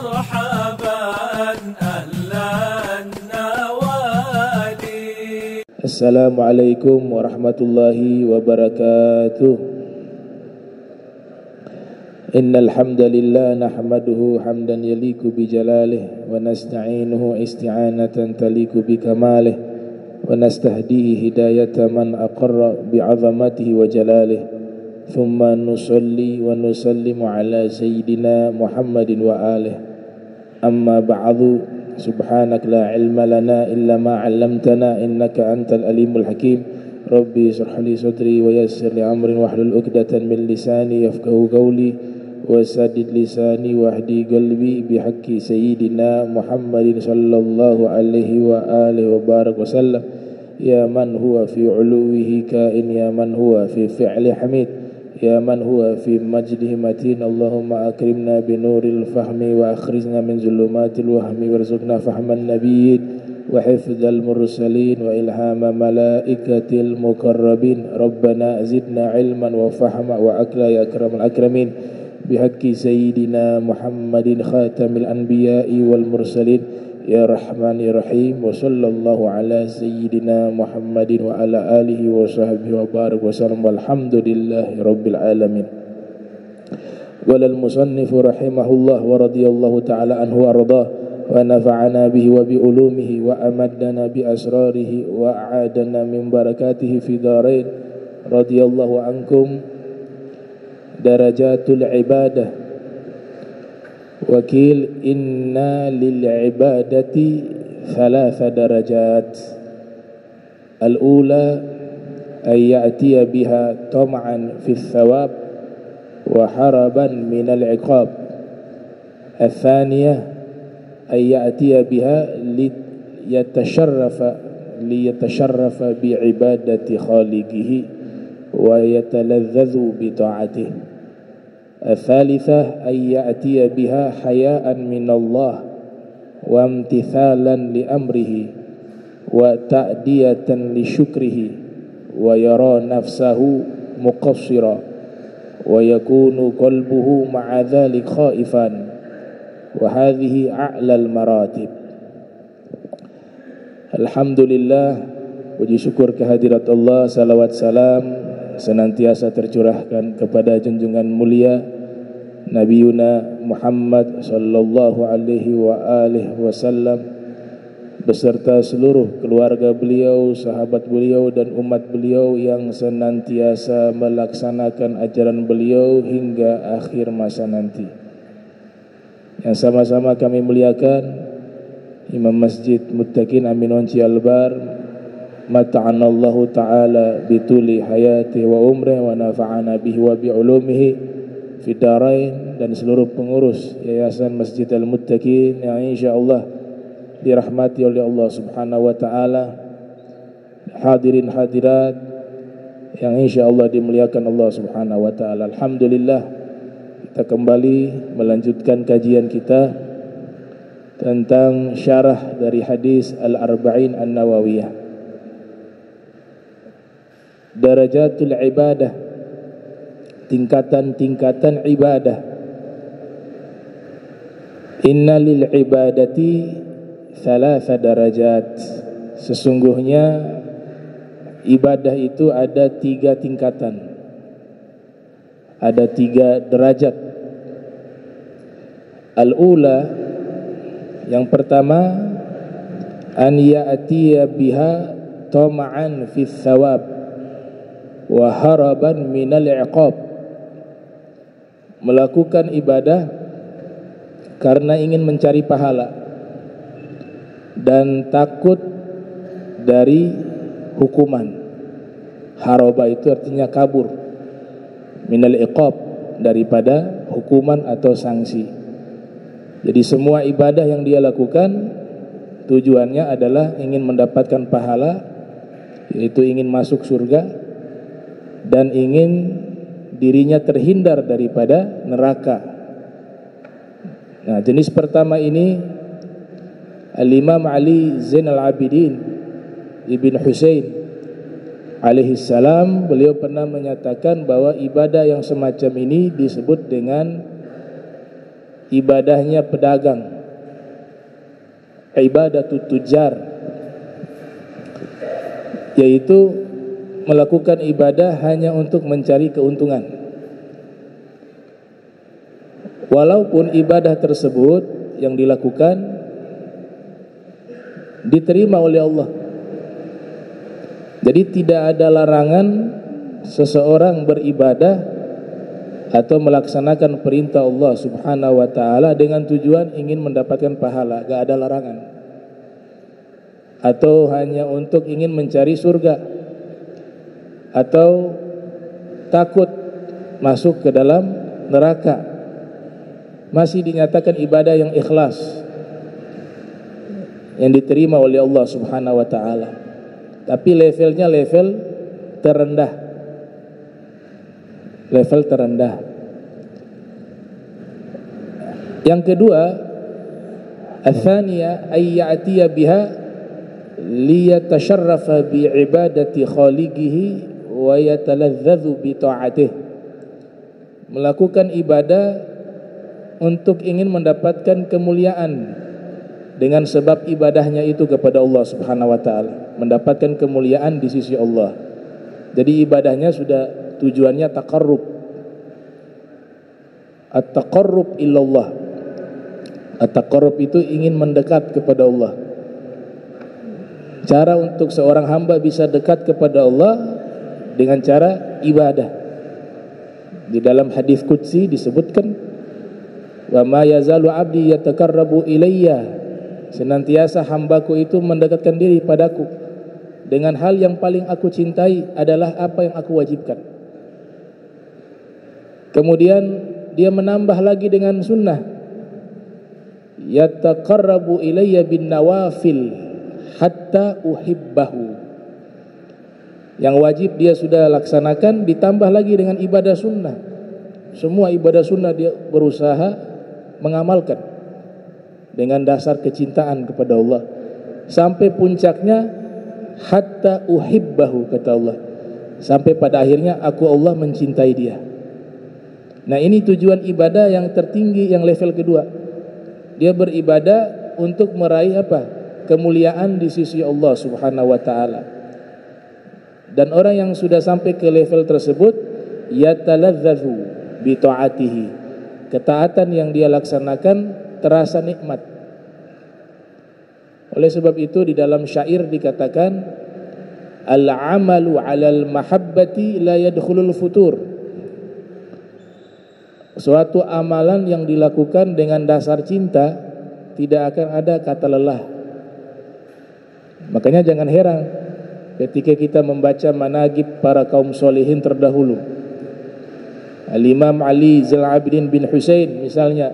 مرحبا أهلا النوادي. السلام عليكم ورحمة الله وبركاته. إن الحمد لله نحمده حمدا يليق بجلاله ونستعينه استعانة تليق بكماله ونستهديه هداية من أقر بعظمته وجلاله ثم نصلي ونسلم على سيدنا محمد وآله أما بعد سبحانك لا علم لنا إلا ما علمتنا إنك أنت الأليم الحكيم ربي اشرح لي صدري ويسر لي أمري واحلل عقدة من لساني يفقهوا قولي وسدد لساني واهدي قلبي بحق سيدنا محمد صلى الله عليه وآله وبارك وسلم يا من هو في علوه كائن يا من هو في فعل حميد يا من هو في مجده متين اللهم أكرمنا بنور الفهم وأخرجنا من ظلمات الوهم وارزقنا فهم النبيين وحفظ المرسلين وإلهام ملائكة المقربين ربنا زدنا علما وفهما وأكلا يا أكرم الأكرمين بحق سيدنا محمد خاتم الأنبياء والمرسلين يا رحمن يا رحيم وصلى الله على سيدنا محمد وعلى آله وصحبه وبارك وسلم والحمد لله رب العالمين. قال المصنف رحمه الله ورضي الله تعالى عنه وأرضاه ونفعنا به وبعلومه وأمدنا بأسراره وأعادنا من بركاته في دارين. رضي الله عنكم. Darajatul ibadah. Wakil inna lil ibadati thalatha darajat. Al-ula ay ya'tiya biha tam'an fi thawab wa haraban min al-iqab. Al-thaniyah ay ya'tiya biha liyatasharrafa bi ibadati khaliqihi wa yataladhdhu bi ta'atihi. Al-thalithah ay ya'tiya biha hayaan min Allah wa imtithalan li amrihi wa ta'diyatan li syukrihi wa yara nafsahu muqassira wa yakunu qalbuhu ma'a dhalik khaifan wa hadhihi a'lal maratib. Alhamdulillah, puji syukur kehadirat Allah, salawat salam senantiasa tercurahkan kepada junjungan mulia Nabiuna Muhammad sallallahu alaihi wa alihi wasallam beserta seluruh keluarga beliau, sahabat beliau dan umat beliau yang senantiasa melaksanakan ajaran beliau hingga akhir masa nanti. Yang sama-sama kami muliakan Imam Masjid Muttaqin Amin Onci Albar, mata'anallahu ta'ala bituli hayati wa umrih wa nafa'ana bihi wa bi'ulumihi fidarain, dan seluruh pengurus Yayasan Masjid Al-Muttaqin yang insyaallah dirahmati oleh Allah subhanahu wa ta'ala, hadirin hadirat yang insyaallah dimuliakan Allah subhanahu wa ta'ala. Alhamdulillah, kita kembali melanjutkan kajian kita tentang syarah dari hadis Al-Arba'in An-Nawawiyah. Darajatul ibadah, tingkatan-tingkatan ibadah. Inna lil ibadati thalatha darajat. Sesungguhnya ibadah itu ada 3 tingkatan, ada 3 derajat. Al-ula, yang pertama, an ya'tiya biha tama'an fi thawab wa haraban minal iqab. Melakukan ibadah karena ingin mencari pahala dan takut dari hukuman. Haraba itu artinya kabur, minal iqab, daripada hukuman atau sanksi. Jadi semua ibadah yang dia lakukan tujuannya adalah ingin mendapatkan pahala, yaitu ingin masuk surga dan ingin dirinya terhindar daripada neraka. Nah, jenis pertama ini Al-Imam Ali Zainal Abidin Ibn Husain alaihi salam, beliau pernah menyatakan bahwa ibadah yang semacam ini disebut dengan ibadahnya pedagang, ibadatut tujar, yaitu melakukan ibadah hanya untuk mencari keuntungan. Walaupun ibadah tersebut yang dilakukan diterima oleh Allah. Jadi tidak ada larangan seseorang beribadah atau melaksanakan perintah Allah Subhanahu wa taala dengan tujuan ingin mendapatkan pahala, enggak ada larangan. Atau hanya untuk ingin mencari surga, atau takut masuk ke dalam neraka, masih dinyatakan ibadah yang ikhlas, yang diterima oleh Allah Subhanahu wa taala. Tapi levelnya level terendah. Level terendah. Yang kedua, ats-tsaniyah ay ya'tiya biha liyatasharrafa bi ibadati khaliqihi wa yataladzadzu bi ta'atih. Melakukan ibadah untuk ingin mendapatkan kemuliaan dengan sebab ibadahnya itu kepada Allah Subhanahu wa taala, mendapatkan kemuliaan di sisi Allah. Jadi ibadahnya sudah tujuannya taqarrub. At-taqarrub illallah. At-taqarrub itu ingin mendekat kepada Allah. Cara untuk seorang hamba bisa dekat kepada Allah dengan cara ibadah. Di dalam hadis qudsi disebutkan, wa ma yazalu 'abdi yataqarrabu ilayya, senantiasa hambaku itu mendekatkan diri padaku dengan hal yang paling aku cintai adalah apa yang aku wajibkan. Kemudian dia menambah lagi dengan sunnah, yataqarrabu ilayya bin nawafil hatta uhibbahu. Yang wajib dia sudah laksanakan, ditambah lagi dengan ibadah sunnah. Semua ibadah sunnah dia berusaha mengamalkan dengan dasar kecintaan kepada Allah, sampai puncaknya hatta uhibbahu, kata Allah, sampai pada akhirnya aku Allah mencintai dia. Nah, ini tujuan ibadah yang tertinggi, yang level kedua. Dia beribadah untuk meraih apa? Kemuliaan di sisi Allah Subhanahu wa taala. Dan orang yang sudah sampai ke level tersebut, yataladzadzu bi ta'atihi, ketaatan yang dia laksanakan terasa nikmat. Oleh sebab itu di dalam syair dikatakan, al-amalu 'alal mahabbati la yadkhulul futur. Suatu amalan yang dilakukan dengan dasar cinta tidak akan ada kata lelah. Makanya jangan heran ketika kita membaca manaqib para kaum solihin terdahulu. Al-Imam Ali Zainal Abidin bin Husain misalnya,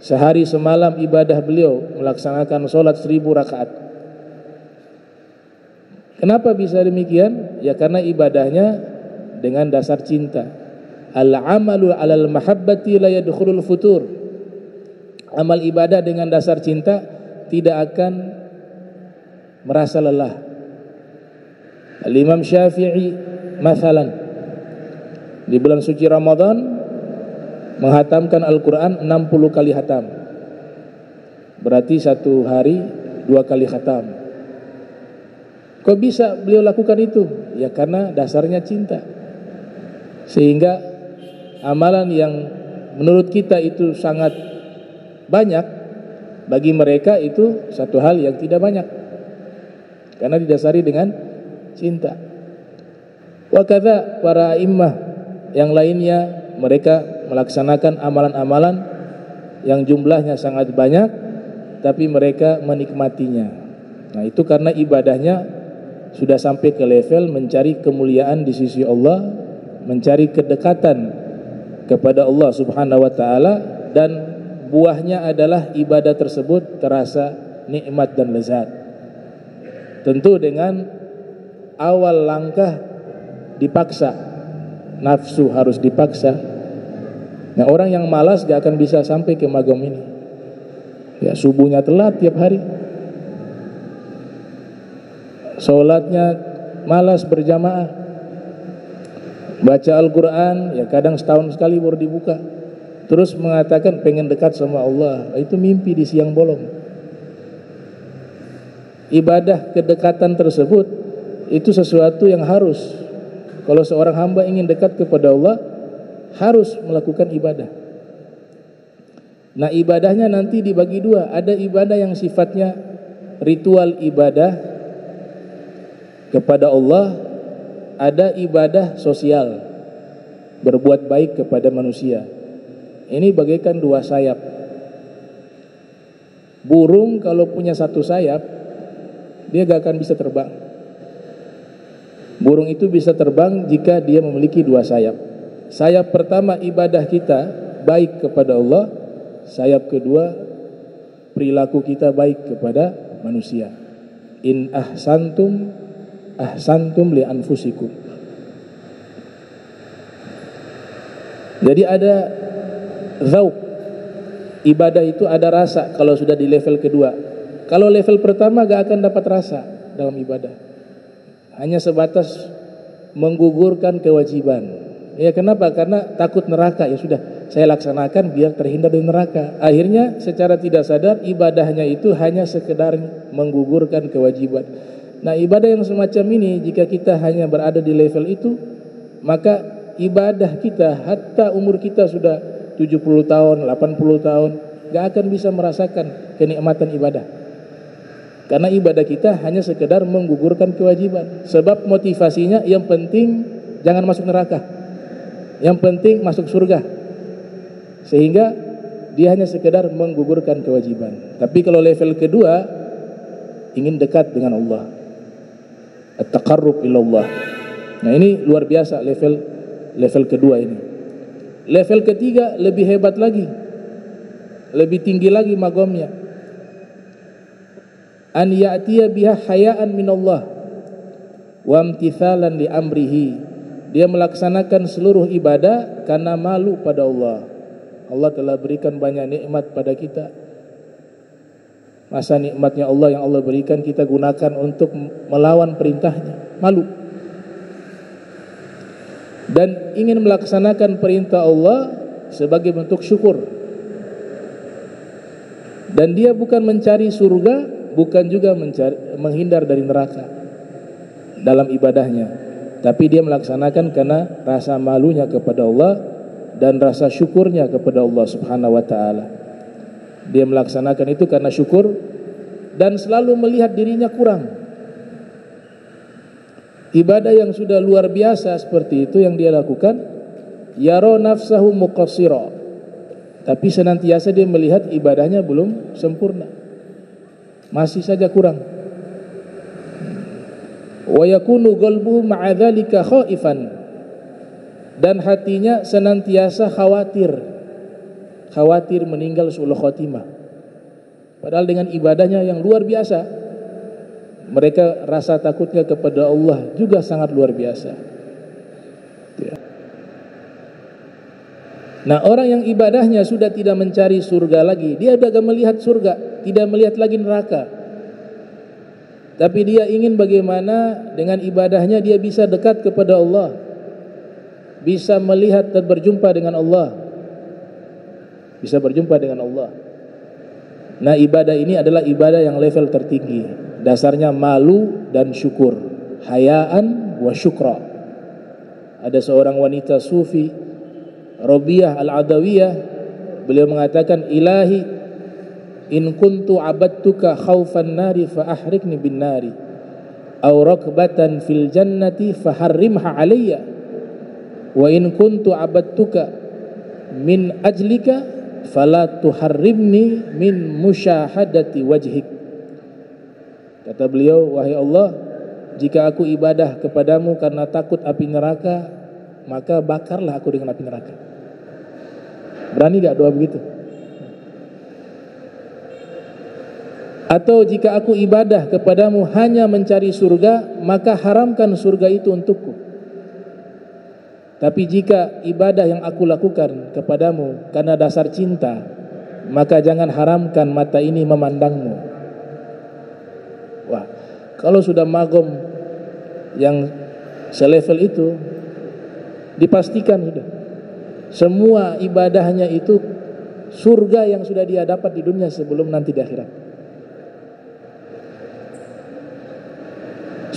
sehari semalam ibadah beliau melaksanakan sholat 1000 rakaat. Kenapa bisa demikian? Ya karena ibadahnya dengan dasar cinta. Al-amalu 'alal mahabbati la yadkhulul futur. Amal ibadah dengan dasar cinta tidak akan merasa lelah. Al-Imam Syafi'i masalan di bulan suci Ramadan menghatamkan Al-Quran 60 kali khatam. Berarti satu hari 2 kali khatam. Kok bisa beliau lakukan itu? Ya karena dasarnya cinta. Sehingga amalan yang menurut kita itu sangat banyak, bagi mereka itu satu hal yang tidak banyak, karena didasari dengan cinta. Wa kadza para immah yang lainnya, mereka melaksanakan amalan-amalan yang jumlahnya sangat banyak, tapi mereka menikmatinya. Nah, itu karena ibadahnya sudah sampai ke level mencari kemuliaan di sisi Allah, mencari kedekatan kepada Allah Subhanahu wa taala, dan buahnya adalah ibadah tersebut terasa nikmat dan lezat. Tentu dengan awal langkah dipaksa, nafsu harus dipaksa. Nah, orang yang malas gak akan bisa sampai ke magam ini. Ya, subuhnya telat tiap hari, sholatnya malas berjamaah, baca Al-Quran ya kadang setahun sekali baru dibuka. terus mengatakan pengen dekat sama Allah, itu mimpi di siang bolong. Ibadah kedekatan tersebut itu sesuatu yang harus, kalau seorang hamba ingin dekat kepada Allah harus melakukan ibadah. Nah, ibadahnya nanti dibagi dua. Ada ibadah yang sifatnya ritual ibadah kepada Allah, ada ibadah sosial, berbuat baik kepada manusia. Ini bagaikan dua sayap. Burung kalau punya satu sayap, dia gak akan bisa terbang. Burung itu bisa terbang jika dia memiliki dua sayap. Sayap pertama ibadah kita baik kepada Allah, sayap kedua perilaku kita baik kepada manusia. In ahsantum ahsantum li anfusikum. Jadi ada zauk, ibadah itu ada rasa kalau sudah di level kedua. Kalau level pertama gak akan dapat rasa dalam ibadah, hanya sebatas menggugurkan kewajiban. Ya kenapa? Karena takut neraka. Ya sudah, saya laksanakan biar terhindar dari neraka. Akhirnya secara tidak sadar ibadahnya itu hanya sekedar menggugurkan kewajiban. Nah, ibadah yang semacam ini jika kita hanya berada di level itu, maka ibadah kita hatta umur kita sudah 70 tahun, 80 tahun, gak akan bisa merasakan kenikmatan ibadah. Karena ibadah kita hanya sekedar menggugurkan kewajiban. Sebab motivasinya yang penting jangan masuk neraka, yang penting masuk surga. Sehingga dia hanya sekedar menggugurkan kewajiban. Tapi kalau level kedua, ingin dekat dengan Allah, at-taqarrub ilallah. Nah, ini luar biasa level kedua ini. Level ketiga lebih hebat lagi, lebih tinggi lagi magomnya. An ya'tiya biha hayaan minallah wa imtithalan li amrihi. Dia melaksanakan seluruh ibadah karena malu pada Allah. Allah telah berikan banyak nikmat pada kita. Masa nikmatnya Allah yang Allah berikan kita gunakan untuk melawan perintahnya, malu. Dan ingin melaksanakan perintah Allah sebagai bentuk syukur. Dan dia bukan mencari surga, bukan juga menghindar dari neraka dalam ibadahnya, tapi dia melaksanakan karena rasa malunya kepada Allah dan rasa syukurnya kepada Allah Subhanahu wa taala. Dia melaksanakan itu karena syukur dan selalu melihat dirinya kurang. Ibadah yang sudah luar biasa seperti itu yang dia lakukan, yaro nafsahu muqassira, tapi senantiasa dia melihat ibadahnya belum sempurna, masih saja kurang. Wa yakunu qalbuhu ma'a dzalika khaifan, dan hatinya senantiasa khawatir meninggal su'ul khotimah. Padahal dengan ibadahnya yang luar biasa, mereka rasa takutnya kepada Allah juga sangat luar biasa. Nah, orang yang ibadahnya sudah tidak mencari surga lagi, dia sudah tidak melihat surga, tidak melihat lagi neraka, tapi dia ingin bagaimana dengan ibadahnya dia bisa dekat kepada Allah, bisa melihat dan berjumpa dengan Allah, bisa berjumpa dengan Allah. Nah, ibadah ini adalah ibadah yang level tertinggi. Dasarnya malu dan syukur, hayaan wa syukra. Ada seorang wanita sufi, Rabi'ah al-Adawiyah, beliau mengatakan, ilahi in kuntu abadtuka khawfan nari fa ahrikni bin nari aw rakbatan fil jannati fa harrimha alayya wa in kuntu abadtuka min ajlika fala tuharrimni min musyahadati wajhik. Kata beliau, wahai Allah, jika aku ibadah kepadamu karena takut api neraka, maka bakarlah aku dengan api neraka. Berani gak doa begitu? Atau jika aku ibadah kepadamu hanya mencari surga, maka haramkan surga itu untukku. Tapi jika ibadah yang aku lakukan kepadamu karena dasar cinta, maka jangan haramkan mata ini memandangmu. Wah, kalau sudah magom yang selevel itu, dipastikan sudah Semua ibadahnya itu surga yang sudah dia dapat di dunia sebelum nanti di akhirat.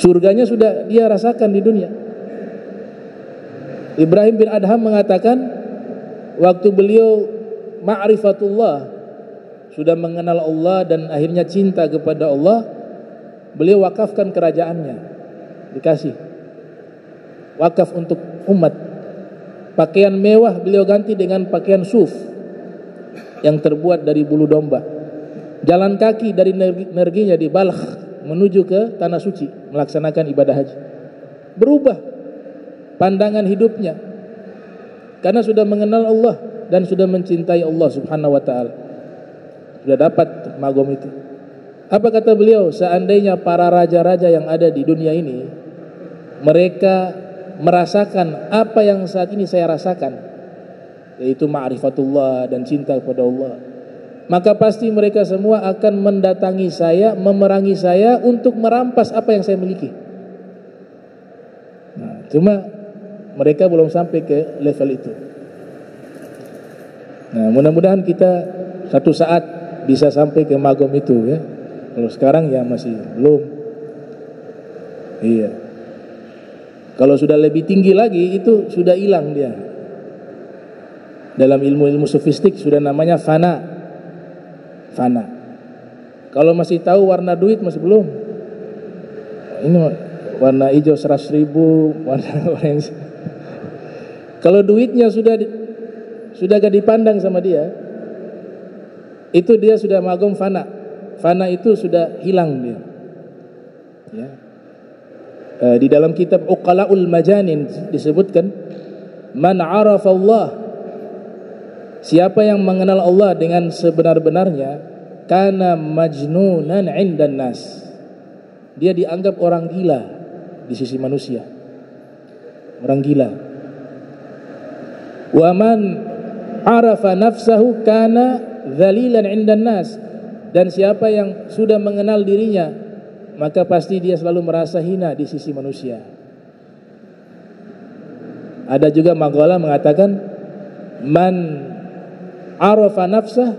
Surganya sudah dia rasakan di dunia. Ibrahim bin Adham mengatakan, waktu beliau ma'rifatullah, sudah mengenal Allah dan akhirnya cinta kepada Allah, beliau wakafkan kerajaannya, dikasih wakaf untuk umat. Pakaian mewah beliau ganti dengan pakaian suf yang terbuat dari bulu domba. Jalan kaki dari neginya di Balkh menuju ke tanah suci melaksanakan ibadah haji. Berubah pandangan hidupnya karena sudah mengenal Allah dan sudah mencintai Allah Subhanahu wa taala. Sudah dapat magom itu. Apa kata beliau? Seandainya para raja-raja yang ada di dunia ini mereka merasakan apa yang saat ini saya rasakan, yaitu ma'rifatullah dan cinta kepada Allah, maka pasti mereka semua akan mendatangi saya, memerangi saya untuk merampas apa yang saya miliki. Nah, cuma mereka belum sampai ke level itu. Nah, mudah-mudahan kita satu saat bisa sampai ke magom itu ya. Kalau sekarang ya masih belum. Iya. Kalau sudah lebih tinggi lagi itu sudah hilang dia. Dalam ilmu-ilmu sofistik sudah namanya fana. Fana. Kalau masih tahu warna duit masih belum. Ini warna hijau 100.000, warna orange. Kalau duitnya sudah gak dipandang sama dia, itu dia sudah magom fana. Fana itu sudah hilang dia. Ya. Di dalam kitab Uqalaul Majanin disebutkan, man arafa Allah, siapa yang mengenal Allah dengan sebenar-benarnya, kana majnunan 'indan nas, dia dianggap orang gila di sisi manusia, orang gila. Wa man arafa nafsahu kana dhalilan 'indan nas, dan siapa yang sudah mengenal dirinya maka pasti dia selalu merasa hina di sisi manusia. Ada juga maqalah mengatakan, man arafa nafsah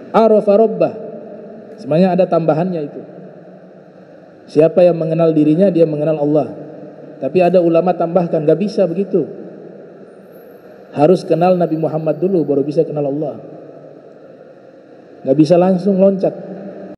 arafa rabbah. Sebenarnya ada tambahannya itu. Siapa yang mengenal dirinya dia mengenal Allah. Tapi ada ulama tambahkan, gak bisa begitu. Harus kenal Nabi Muhammad dulu baru bisa kenal Allah. Gak bisa langsung loncat.